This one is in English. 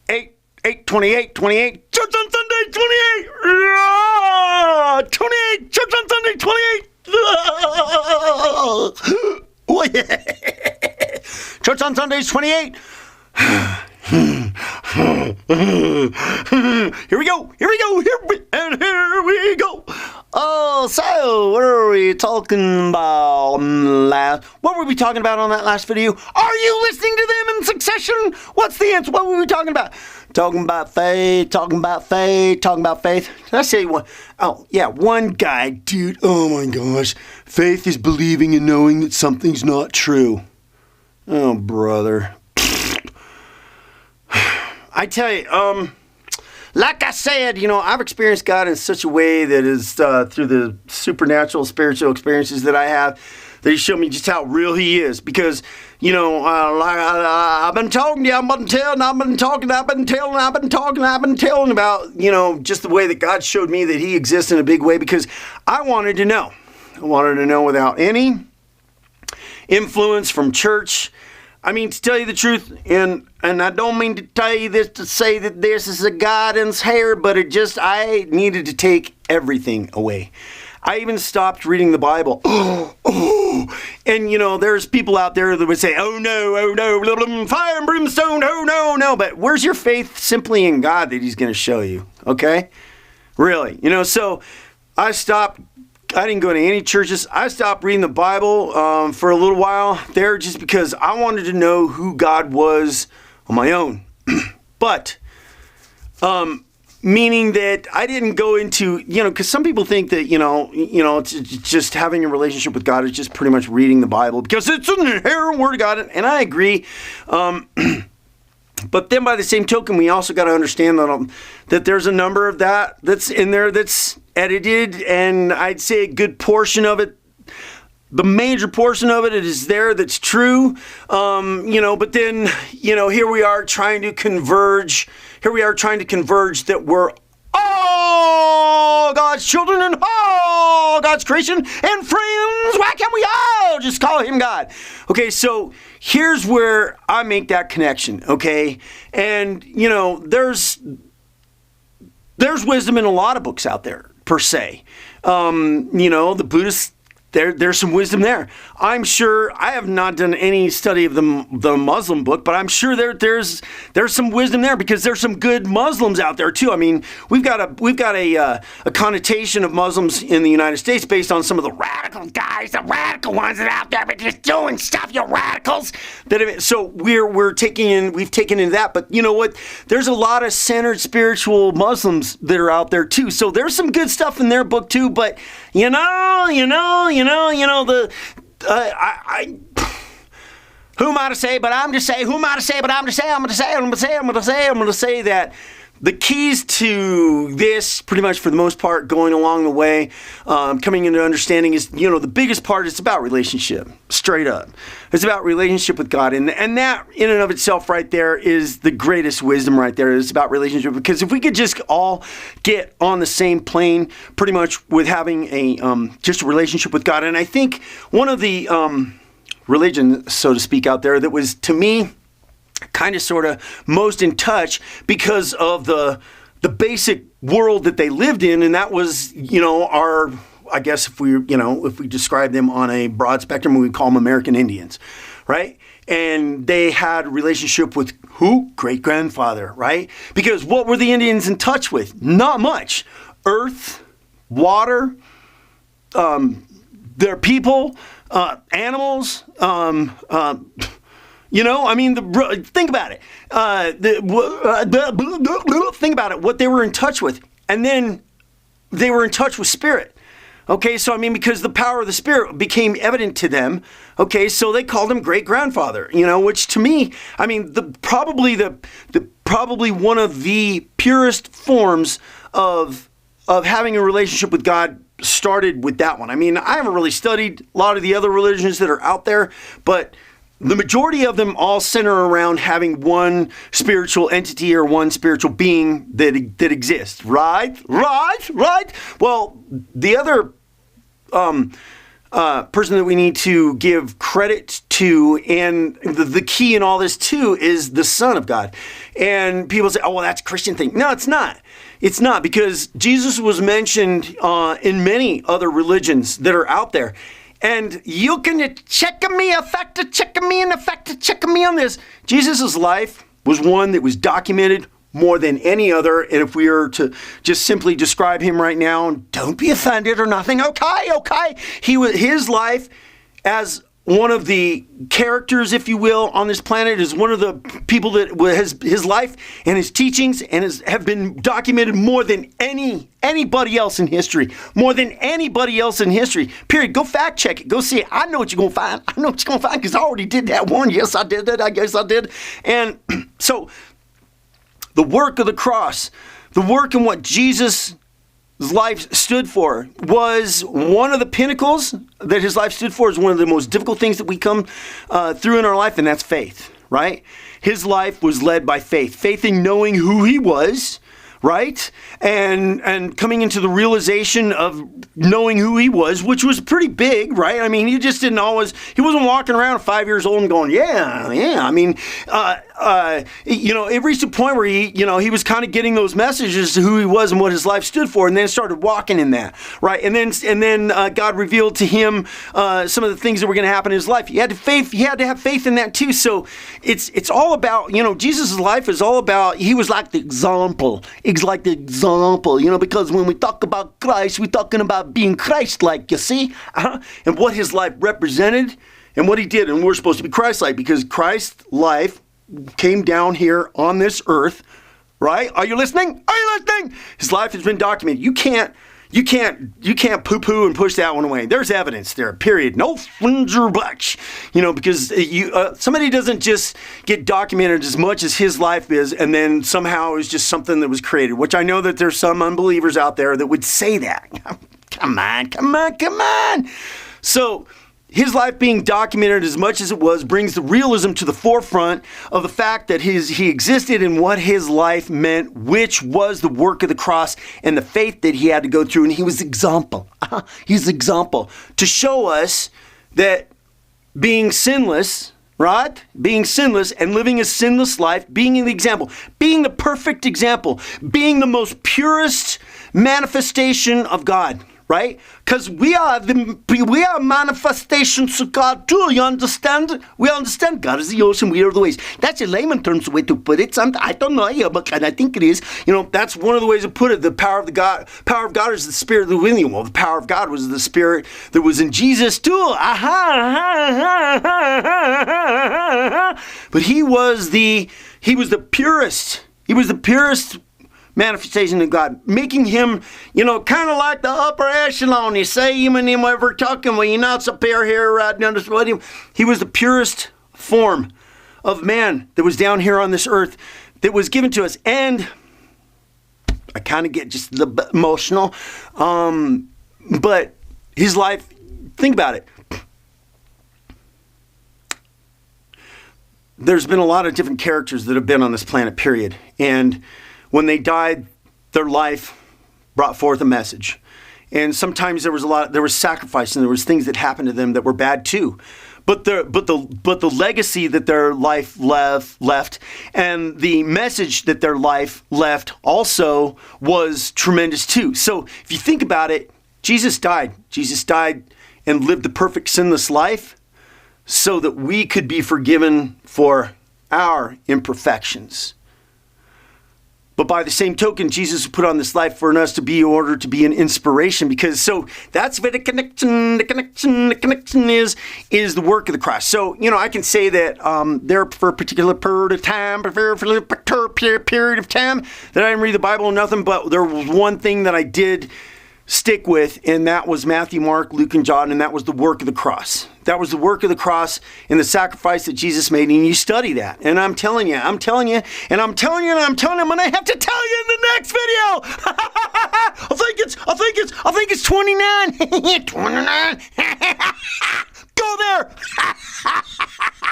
28, church on Sunday, 28. 28, church on Sunday, 28. Oh, yeah. Church on Sundays, 28. Here we go. Here we go. Oh, so what are we talking about last? What were we talking about on that last video? Are you listening to them in succession? What's the answer? What were we talking about? Talking about faith. Did I say one? Oh, yeah, one guy, dude. Oh my gosh. Faith is believing and knowing that something's not true. Oh, brother. I tell you, like I said, I've experienced God in such a way that is through the supernatural, spiritual experiences that I have, that He showed me just how real He is. Because, I've been talking to you, I've been telling about, just the way that God showed me that He exists in a big way, because I wanted to know. Without any influence from church. I mean, to tell you the truth, and I don't mean to tell you this to say that this is a guidance here, but I needed to take everything away. I even stopped reading the Bible. And, there's people out there that would say, oh no, fire and brimstone, oh no. But where's your faith simply in God that He's going to show you, okay? Really, so I stopped. I didn't go to any churches. I stopped reading the Bible for a little while there just because I wanted to know who God was on my own. But, meaning that I didn't go into, because some people think that, it's just having a relationship with God is just pretty much reading the Bible because it's an inherent word of God. And I agree. But then by the same token, we also got to understand that there's a number of that's in there that's edited, and I'd say a good portion of it, the major portion of it is there that's true, but then, here we are trying to converge that we're all God's children and all God's creation and friends. Why can't we all just call Him God? Okay, so here's where I make that connection, okay? And, there's wisdom in a lot of books out there, per se. The Buddhists, there's some wisdom there. I'm sure, I have not done any study of the Muslim book, but I'm sure there's some wisdom there because there's some good Muslims out there too. I mean, we've got a connotation of Muslims in the United States based on some of the radical guys, the radical ones that are out there, but just doing stuff, you radicals. So we've taken into that, but you know what? There's a lot of centered spiritual Muslims that are out there too. So there's some good stuff in their book too, but who am I to say, but I'm just saying, I'm going to say that the keys to this, pretty much for the most part, going along the way, coming into understanding is, the biggest part is about relationship, straight up. It's about relationship with God. And that in and of itself right there is the greatest wisdom right there. It's about relationship. Because if we could just all get on the same plane, pretty much with having just a relationship with God. And I think one of the religions, so to speak, out there that was, to me, kind of sort of most in touch because of the basic world that they lived in, and that was I guess if we describe them on a broad spectrum, we call them American Indians, right? And they had a relationship with who? Great-grandfather, right? Because what were the Indians in touch with? Not much. Earth, water, their people, animals, think about it. Think about it, what they were in touch with. And then they were in touch with spirit. Okay, so because the power of the Spirit became evident to them, okay, so they called him great-grandfather, which to me, probably one of the purest forms of having a relationship with God started with that one. I haven't really studied a lot of the other religions that are out there, but the majority of them all center around having one spiritual entity or one spiritual being that exists, right? Well, the other person that we need to give credit to, and the key in all this too is the Son of God. And people say, oh, well, that's a Christian thing. No, it's not. It's not, because Jesus was mentioned in many other religions that are out there. And you can check me on this. Jesus' life was one that was documented more than any other. And if we are to just simply describe him right now, don't be offended or nothing. Okay. His life as one of the characters, if you will, on this planet, is one of the people that has his life and his teachings and have been documented more than anybody else in history. More than anybody else in history. Period. Go fact check it. Go see it. I know what you're going to find. Because I already did that one. Yes, I did that. I guess I did. And so the work of the cross, the work in what Jesus' life stood for, was one of the pinnacles that his life stood for, is one of the most difficult things that we come through in our life, and that's faith, right? His life was led by faith. Faith in knowing who he was, right? And coming into the realization of knowing who he was, which was pretty big, right? I mean, he wasn't walking around at 5 years old and going, yeah. I mean, it reached a point where he was kind of getting those messages to who he was and what his life stood for, and then started walking in that, right? And then God revealed to him some of the things that were going to happen in his life. He had to have faith in that too. So it's all about, Jesus' life is all about, he was like the example. It's like the example, because when we talk about Christ, we're talking about being Christ-like, you see? And what his life represented and what he did. And we're supposed to be Christ-like, because Christ's life came down here on this earth, right? Are you listening? His life has been documented. You can't poo-poo and push that one away. There's evidence there, period. No fringe or blush, because somebody doesn't just get documented as much as his life is, and then somehow it's just something that was created, which I know that there's some unbelievers out there that would say that. Come on. So his life being documented as much as it was brings the realism to the forefront of the fact that he existed and what his life meant, which was the work of the cross and the faith that he had to go through. And he was example. He's example to show us that being sinless, right? Being sinless and living a sinless life, being an example, being the perfect example, being the most purest manifestation of God. Right? Because we are manifestations of God too, you understand? We understand God is the ocean, we are the waves. That's a layman terms way to put it. I don't know, but I think it is. That's one of the ways to put it. The power of God is the Spirit that was in you. Well, the power of God was the Spirit that was in Jesus too. But he was the purest. He was the purest manifestation of God, making him, kind of like the upper echelon. You say him and him ever talking, well, you're not superior here, right down this way. He was the purest form of man that was down here on this earth that was given to us. And I kind of get just a little bit emotional, but his life, think about it. There's been a lot of different characters that have been on this planet, period. And when they died, their life brought forth a message. And sometimes there was sacrifice, and there was things that happened to them that were bad too. But the legacy that their life left and the message that their life left also was tremendous too. So if you think about it, Jesus died. Jesus died and lived the perfect sinless life so that we could be forgiven for our imperfections. But by the same token, Jesus put on this life for us to be in order to be an inspiration, because so that's where the connection is the work of the cross. So, I can say that there for a particular period of time that I didn't read the Bible or nothing, but there was one thing that I did stick with, and that was Matthew, Mark, Luke, and John, and that was the work of the cross. That was the work of the cross and the sacrifice that Jesus made, and you study that. And I'm telling you, I'm going to have to tell you in the next video. I think it's 29. 29. Go there.